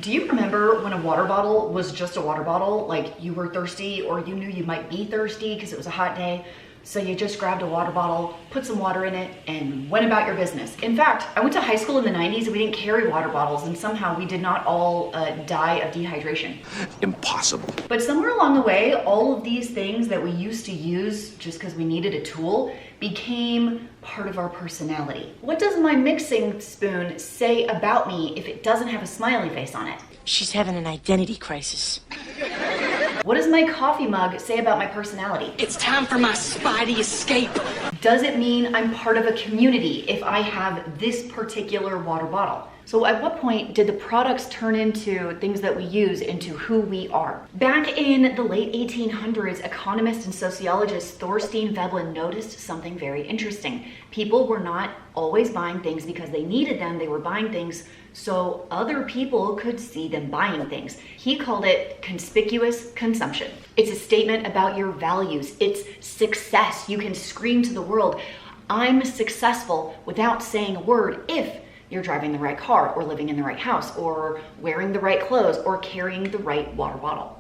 Do you remember when a water bottle was just a water bottle? Like you were thirsty or you knew you might be thirsty because it was a hot day. So you just grabbed a water bottle, put some water in it, and went about your business. In fact, I went to high school in the 90s and we didn't carry water bottles, and somehow we did not all die of dehydration. Impossible. But somewhere along the way, all of these things that we used to use just because we needed a tool became part of our personality. What does my mixing spoon say about me if it doesn't have a smiley face on it? She's having an identity crisis. What does my coffee mug say about my personality? It's time for my spidey escape. Does it mean I'm part of a community if I have this particular water bottle? So at what point did the products turn into things that we use into who we are? Back in the late 1800s, economist and sociologist Thorstein Veblen noticed something very interesting. People were not always buying things because they needed them. They were buying things so other people could see them buying things. He called it conspicuous consumption. It's a statement about your values. It's success. You can scream to the world, I'm successful, without saying a word if you're driving the right car or living in the right house or wearing the right clothes or carrying the right water bottle.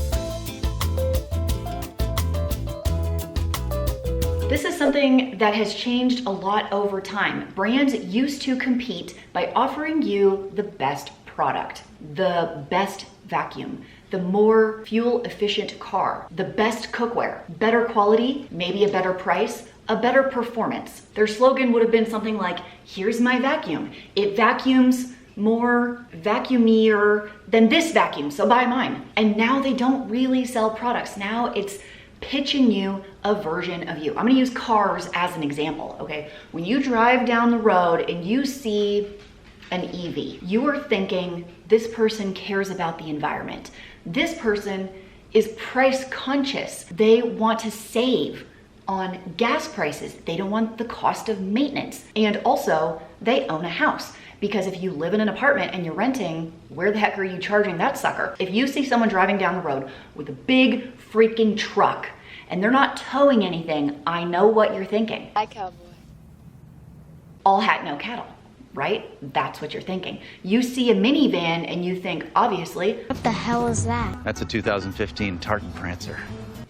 This is something that has changed a lot over time. Brands used to compete by offering you the best product, the best vacuum, the more fuel efficient car, the best cookware, better quality, maybe a better price, a better performance. Their slogan would have been something like, here's my vacuum. It vacuums more vacuumier than this vacuum, so buy mine. And now they don't really sell products. Now it's pitching you a version of you. I'm gonna use cars as an example, okay? When you drive down the road and you see an EV, you are thinking, this person cares about the environment. This person is price conscious. They want to save on gas prices. They don't want the cost of maintenance. And also, they own a house. Because if you live in an apartment and you're renting, where the heck are you charging that sucker? If you see someone driving down the road with a big freaking truck and they're not towing anything, I know what you're thinking. Hi, cowboy. All hat, no cattle, right? That's what you're thinking. You see a minivan and you think, obviously, What the hell is that? That's a 2015 Tartan Prancer.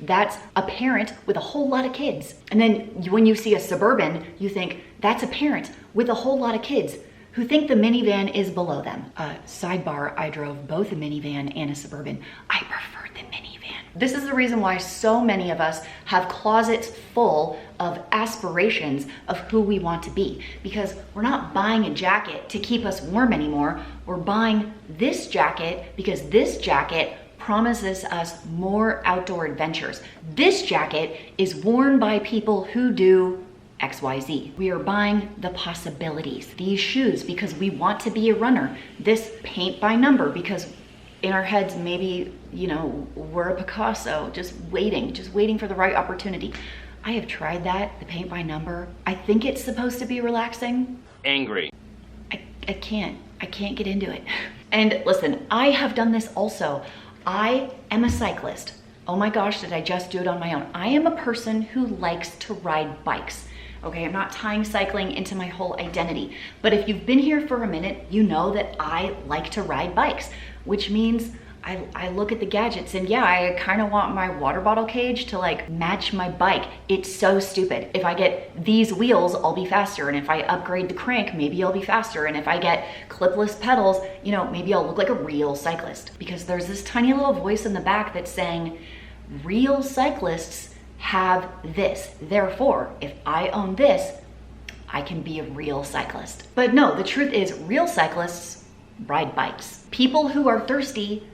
that's a parent with a whole lot of kids. And then when you see a Suburban, you think, that's a parent with a whole lot of kids who think the minivan is below them. Sidebar, I drove both a minivan and a Suburban. I preferred the minivan. This is the reason why so many of us have closets full of aspirations of who we want to be, because we're not buying a jacket to keep us warm anymore. We're buying this jacket because this jacket promises us more outdoor adventures. This jacket is worn by people who do XYZ. We are buying the possibilities. These shoes because we want to be a runner. This paint by number because in our heads, maybe, you know, we're a Picasso, just waiting for the right opportunity. I have tried that, the paint by number. I think it's supposed to be relaxing. Angry. I can't get into it. And listen, I have done this also. I am a cyclist. Oh my gosh, did I just do it on my own? I am a person who likes to ride bikes. Okay, I'm not tying cycling into my whole identity. But if you've been here for a minute, you know that I like to ride bikes, which means I look at the gadgets and yeah, I kind of want my water bottle cage to like match my bike. It's so stupid. If I get these wheels, I'll be faster. And if I upgrade the crank, maybe I'll be faster. And if I get clipless pedals, you know, maybe I'll look like a real cyclist. Because there's this tiny little voice in the back that's saying, real cyclists have this. Therefore, if I own this, I can be a real cyclist. But no, the truth is real cyclists ride bikes. People who are thirsty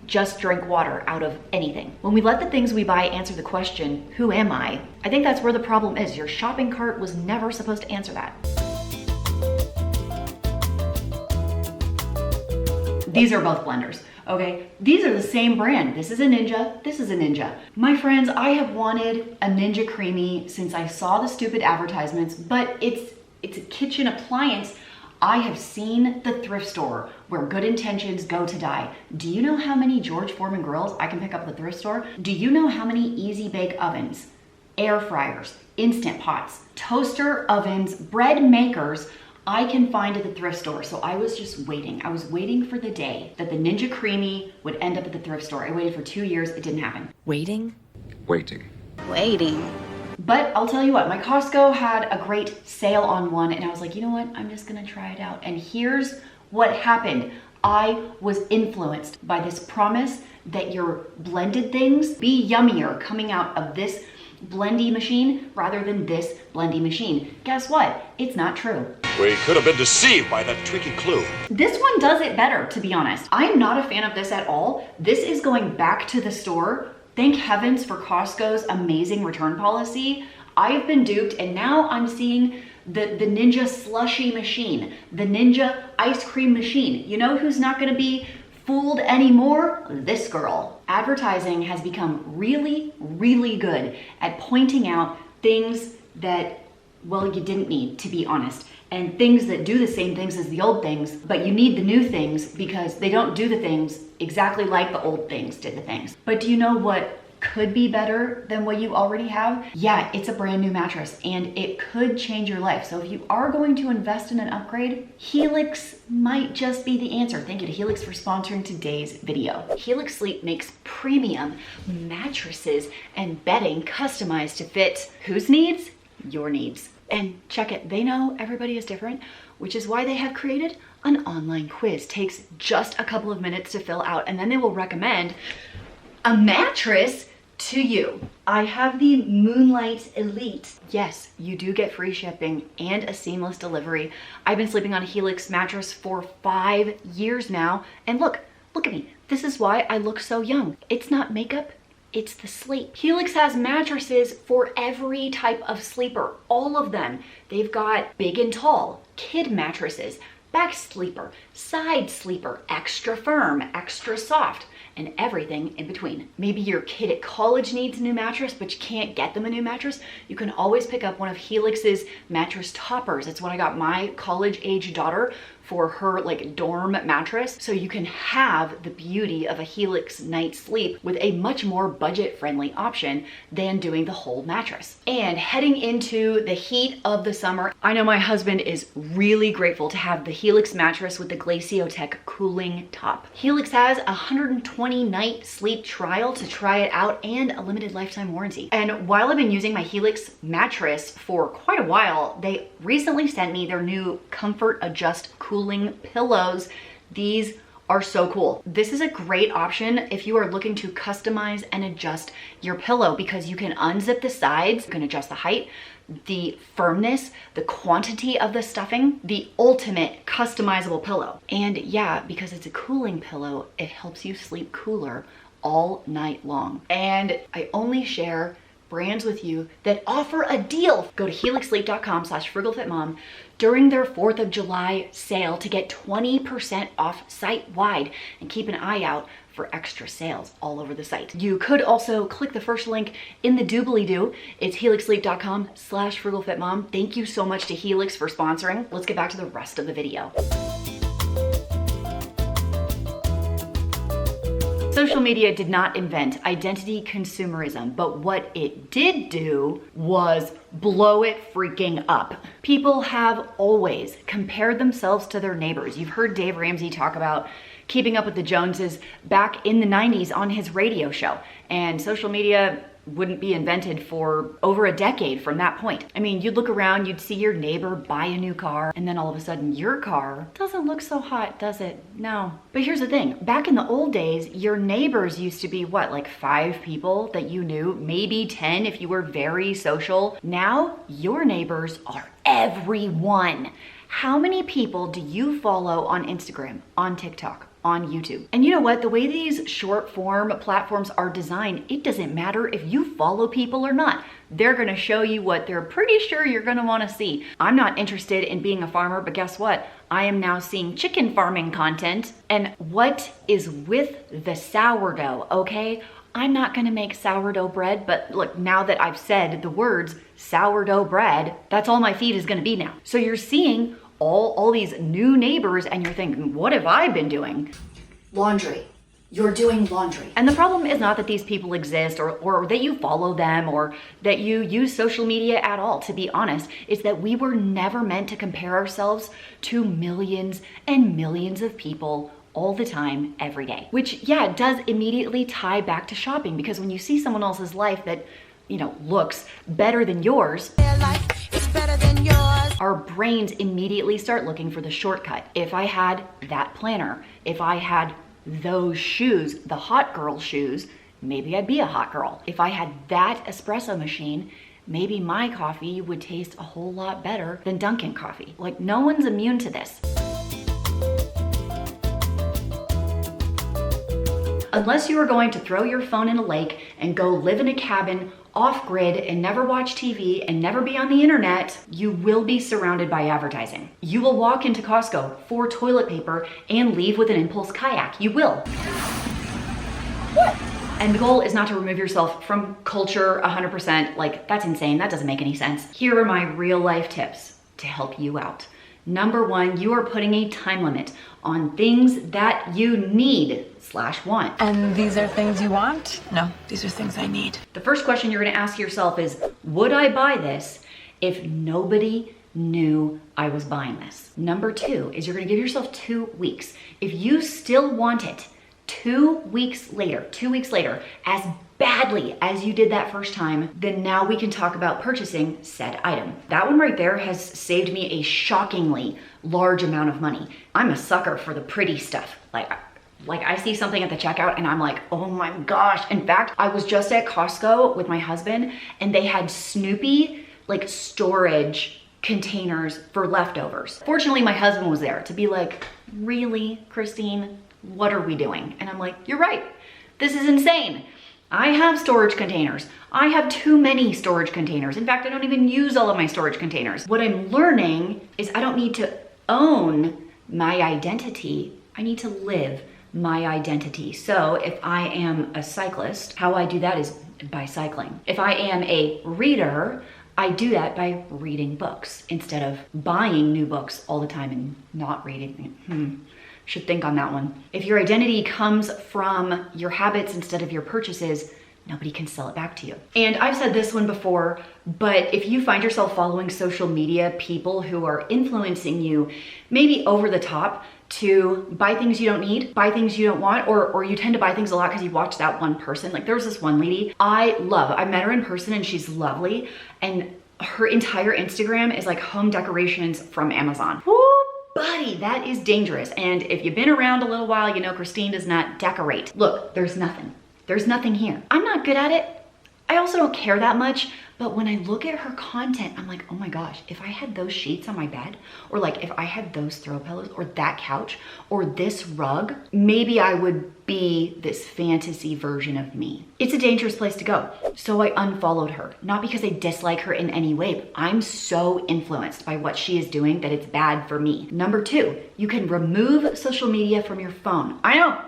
just drink water out of anything. When we let the things we buy answer the question, who am I think that's where the problem is. Your shopping cart was never supposed to answer that. These are both blenders, okay? These are the same brand. This is a Ninja, this is a Ninja. My friends, I have wanted a Ninja Creamy since I saw the stupid advertisements, but it's a kitchen appliance. I have seen the thrift store where good intentions go to die. Do you know how many George Foreman grills I can pick up at the thrift store? Do you know how many easy bake ovens, air fryers, instant pots, toaster ovens, bread makers I can find at the thrift store. So I was just waiting. I was waiting for the day that the Ninja Creamy would end up at the thrift store. I waited for 2 years. It didn't happen. Waiting? Waiting. But I'll tell you what, my Costco had a great sale on one and I was like, you know what? I'm just gonna try it out. And here's what happened. I was influenced by this promise that your blended things be yummier coming out of this blendy machine rather than this blendy machine. Guess what? It's not true. We could have been deceived by that tweaky clue. This one does it better, to be honest. I'm not a fan of this at all. This is going back to the store. Thank heavens for Costco's amazing return policy. I've been duped and now I'm seeing the Ninja slushy machine, the Ninja ice cream machine. You know who's not gonna be fooled anymore? This girl. Advertising has become really, really good at pointing out things that, well, you didn't need, to be honest, and things that do the same things as the old things, but you need the new things because they don't do the things exactly like the old things did the things. But do you know what could be better than what you already have? Yeah, it's a brand new mattress and it could change your life. So if you are going to invest in an upgrade, Helix might just be the answer. Thank you to Helix for sponsoring today's video. Helix Sleep makes premium mattresses and bedding customized to fit whose needs? Your needs. And check it, they know everybody is different, which is why they have created an online quiz. Takes just a couple of minutes to fill out and then they will recommend a mattress to you. I have the Moonlight Elite. Yes, you do get free shipping and a seamless delivery. I've been sleeping on a Helix mattress for 5 years now. And look at me. This is why I look so young. It's not makeup, it's the sleep. Helix has mattresses for every type of sleeper, all of them. They've got big and tall, kid mattresses, back sleeper, side sleeper, extra firm, extra soft, and everything in between. Maybe your kid at college needs a new mattress, but you can't get them a new mattress. You can always pick up one of Helix's mattress toppers. It's what I got my college-age daughter for her like dorm mattress. So you can have the beauty of a Helix night sleep with a much more budget-friendly option than doing the whole mattress. And heading into the heat of the summer, I know my husband is really grateful to have the Helix mattress with the Glaciotech cooling top. Helix has a 120-night sleep trial to try it out and a limited lifetime warranty. And while I've been using my Helix mattress for quite a while, they recently sent me their new Comfort Adjust cooling pillows. These are so cool. This is a great option if you are looking to customize and adjust your pillow because you can unzip the sides, you can adjust the height, the firmness, the quantity of the stuffing, the ultimate customizable pillow. And yeah, because it's a cooling pillow, it helps you sleep cooler all night long. And I only share brands with you that offer a deal. Go to helixsleep.com/frugalfitmom during their 4th of July sale to get 20% off site-wide, and keep an eye out for extra sales all over the site. You could also click the first link in the doobly-doo. It's helixsleep.com/frugalfitmom. Thank you so much to Helix for sponsoring. Let's get back to the rest of the video. Social media did not invent identity consumerism, but what it did do was blow it freaking up. People have always compared themselves to their neighbors. You've heard Dave Ramsey talk about keeping up with the Joneses back in the 90s on his radio show, and social media wouldn't be invented for over a decade from that point. I mean, you'd look around, you'd see your neighbor buy a new car, and then all of a sudden your car doesn't look so hot, does it? No. But here's the thing, back in the old days, your neighbors used to be what, like 5 people that you knew, maybe 10 if you were very social. Now, your neighbors are everyone. How many people do you follow on Instagram, on TikTok, on YouTube? And you know what? The way these short form platforms are designed, it doesn't matter if you follow people or not. They're gonna show you what they're pretty sure you're gonna wanna see. I'm not interested in being a farmer, but guess what? I am now seeing chicken farming content. And what is with the sourdough, okay? I'm not gonna make sourdough bread, but look, now that I've said the words sourdough bread, that's all my feed is gonna be now. So you're seeing all these new neighbors and you're thinking, what have I been doing? Laundry, you're doing laundry. And the problem is not that these people exist or that you follow them or that you use social media at all, to be honest. It's that we were never meant to compare ourselves to millions and millions of people all the time, every day. Which, yeah, does immediately tie back to shopping, because when you see someone else's life that, you know, looks better than yours, our brains immediately start looking for the shortcut. If I had that planner, if I had those shoes, the hot girl shoes, maybe I'd be a hot girl. If I had that espresso machine, maybe my coffee would taste a whole lot better than Dunkin' coffee. Like, no one's immune to this. Unless you are going to throw your phone in a lake and go live in a cabin off-grid and never watch TV and never be on the internet, you will be surrounded by advertising. You will walk into Costco for toilet paper and leave with an impulse kayak. You will. What? And the goal is not to remove yourself from culture 100%. Like, that's insane. That doesn't make any sense. Here are my real life tips to help you out. Number one, you are putting a time limit on things that you need/want. And these are things you want? No, these are things I need. The first question you're gonna ask yourself is, would I buy this if nobody knew I was buying this? Number two is you're gonna give yourself 2 weeks. If you still want it 2 weeks later, as badly as you did that first time, then now we can talk about purchasing said item. That one right there has saved me a shockingly large amount of money. I'm a sucker for the pretty stuff. Like I see something at the checkout and I'm like, oh my gosh. In fact, I was just at Costco with my husband and they had Snoopy like storage containers for leftovers. Fortunately, my husband was there to be like, really, Christine, what are we doing? And I'm like, you're right. This is insane. I have storage containers. I have too many storage containers. In fact, I don't even use all of my storage containers. What I'm learning is I don't need to own my identity. I need to live my identity. So if I am a cyclist, how I do that is by cycling. If I am a reader, I do that by reading books instead of buying new books all the time and not reading. Should think on that one. If your identity comes from your habits instead of your purchases, nobody can sell it back to you. And I've said this one before, but if you find yourself following social media people who are influencing you, maybe over the top, to buy things you don't need, buy things you don't want, or you tend to buy things a lot because you watch that one person. Like there was this one lady I met her in person and she's lovely. And her entire Instagram is like home decorations from Amazon. Woo! Buddy, that is dangerous. And if you've been around a little while, you know Christine does not decorate. Look, there's nothing. There's nothing here. I'm not good at it. I also don't care that much, but when I look at her content, I'm like, oh my gosh, if I had those sheets on my bed, or like if I had those throw pillows, or that couch, or this rug, maybe I would be this fantasy version of me. It's a dangerous place to go. So I unfollowed her, not because I dislike her in any way, but I'm so influenced by what she is doing that it's bad for me. Number two, you can remove social media from your phone. I know,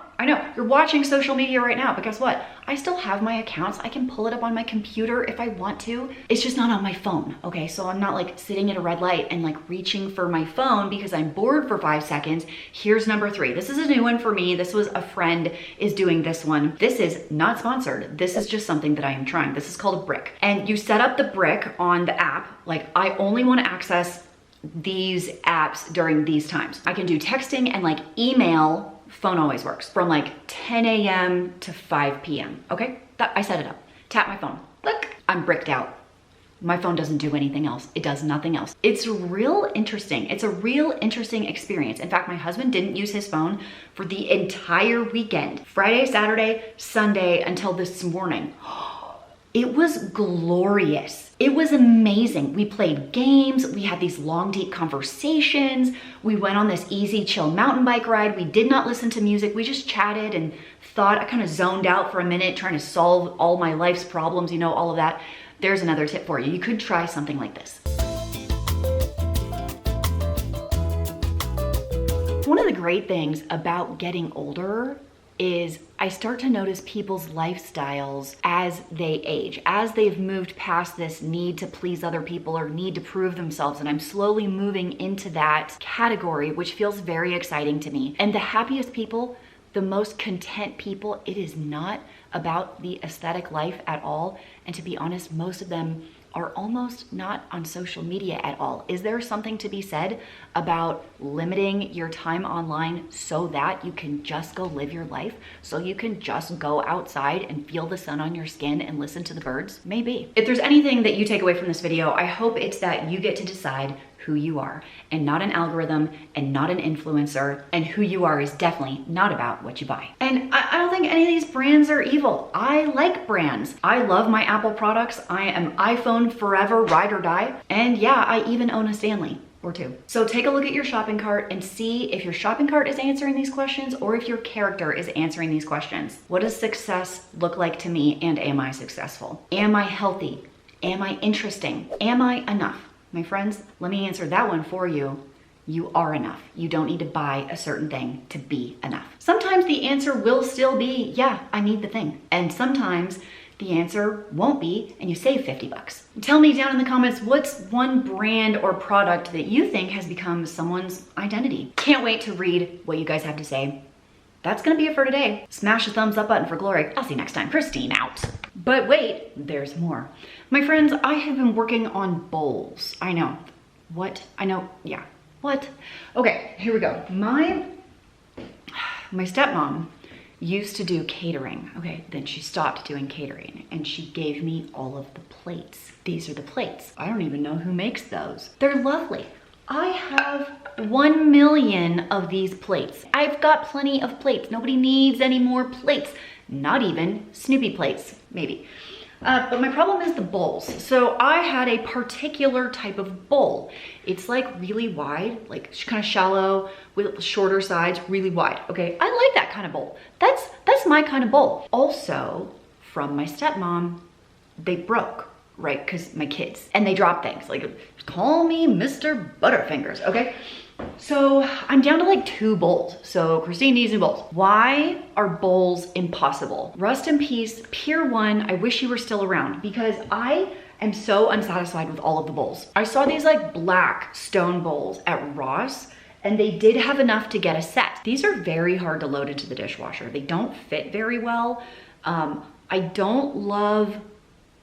you're watching social media right now, but guess what? I still have my accounts. I can pull it up on my computer if I want to. It's just not on my phone, okay? So I'm not like sitting at a red light and like reaching for my phone because I'm bored for 5 seconds. Here's number three. This is a new one for me. This was a friend is doing this one. This is not sponsored. This is just something that I am trying. This is called a brick. And you set up the brick on the app. Like I only want to access these apps during these times. I can do texting and like email. Phone always works from like 10 a.m. to 5 p.m. Okay, I set it up. Tap my phone. Look, I'm bricked out. My phone doesn't do anything else. It does nothing else. It's real interesting. It's a real interesting experience. In fact, my husband didn't use his phone for the entire weekend. Friday, Saturday, Sunday until this morning. It was glorious. It was amazing. We played games. We had these long, deep conversations. We went on this easy, chill mountain bike ride. We did not listen to music. We just chatted and thought. I kind of zoned out for a minute trying to solve all my life's problems, you know, all of that. There's another tip for you. You could try something like this. One of the great things about getting older is I start to notice people's lifestyles as they age, as they've moved past this need to please other people or need to prove themselves. And I'm slowly moving into that category, which feels very exciting to me. And the happiest people the most content people, it is not about the aesthetic life at all. And to be honest, most of them are almost not on social media at all. Is there something to be said about limiting your time online so that you can just go live your life? So you can just go outside and feel the sun on your skin and listen to the birds? Maybe. If there's anything that you take away from this video, I hope it's that you get to decide who you are and not an algorithm and not an influencer, and who you are is definitely not about what you buy. And I don't think any of these brands are evil. I like brands. I love my Apple products. I am iPhone forever, ride or die. And yeah, I even own a Stanley or two. So take a look at your shopping cart and see if your shopping cart is answering these questions or if your character is answering these questions. What does success look like to me, and am I successful? Am I healthy? Am I interesting? Am I enough? My friends, let me answer that one for you. You are enough. You don't need to buy a certain thing to be enough. Sometimes the answer will still be, yeah, I need the thing. And sometimes the answer won't be, and you save 50 bucks. Tell me down in the comments, what's one brand or product that you think has become someone's identity? Can't wait to read what you guys have to say. That's gonna be it for today. Smash the thumbs up button for glory. I'll see you next time. Christine out. But wait, there's more. My friends, I have been working on bowls. I know. What? I know, yeah. What? Okay, here we go. My stepmom used to do catering. Okay, then she stopped doing catering and she gave me all of the plates. These are the plates. I don't even know who makes those. They're lovely. I have 1 million of these plates. I've got plenty of plates. Nobody needs any more plates. Not even Snoopy plates, maybe. But my problem is the bowls. So I had a particular type of bowl. It's like really wide, like kind of shallow with shorter sides, really wide. Okay, I like that kind of bowl. That's my kind of bowl. Also, from my stepmom, they broke, right? Because my kids, and they drop things. Like, call me Mr. Butterfingers, okay? So I'm down to like 2 bowls. So Christine needs new bowls. Why are bowls impossible? Rest in peace, Pier 1. I wish you were still around because I am so unsatisfied with all of the bowls. I saw these like black stone bowls at Ross and they did have enough to get a set. These are very hard to load into the dishwasher. They don't fit very well. I don't love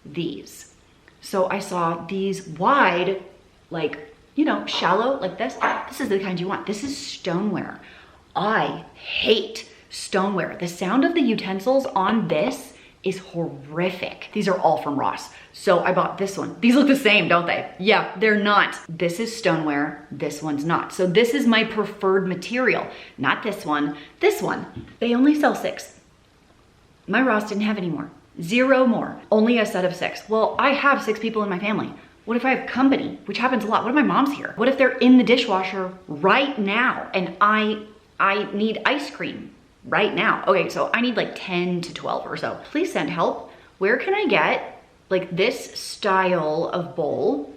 these. So I saw these wide, like, you know, shallow like this. This is the kind you want. This is stoneware. I hate stoneware. The sound of the utensils on this is horrific. These are all from Ross. So I bought this one. These look the same, don't they? Yeah, they're not. This is stoneware, this one's not. So this is my preferred material, not this one, this one. They only sell 6. My Ross didn't have any more. 0 more, only a set of 6. Well, I have 6 people in my family. What if I have company, which happens a lot? What if my mom's here? What if they're in the dishwasher right now and I need ice cream right now? Okay, so I need like 10 to 12 or so. Please send help. Where can I get like this style of bowl?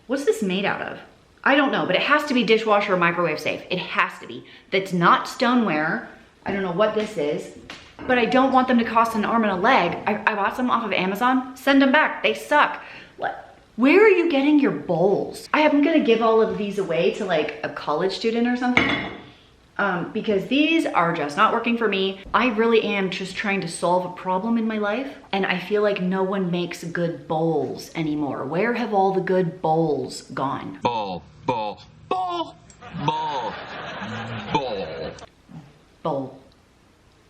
What's this made out of? I don't know, but it has to be dishwasher or microwave safe. It has to be. That's not stoneware. I don't know what this is, but I don't want them to cost an arm and a leg. I bought some off of Amazon. Send them back, they suck. What? Where are you getting your bowls? I'm gonna give all of these away to like a college student or something because these are just not working for me. I really am just trying to solve a problem in my life and I feel like no one makes good bowls anymore. Where have all the good bowls gone? Bowl, bowl, bowl, bowl, bowl. Bowl.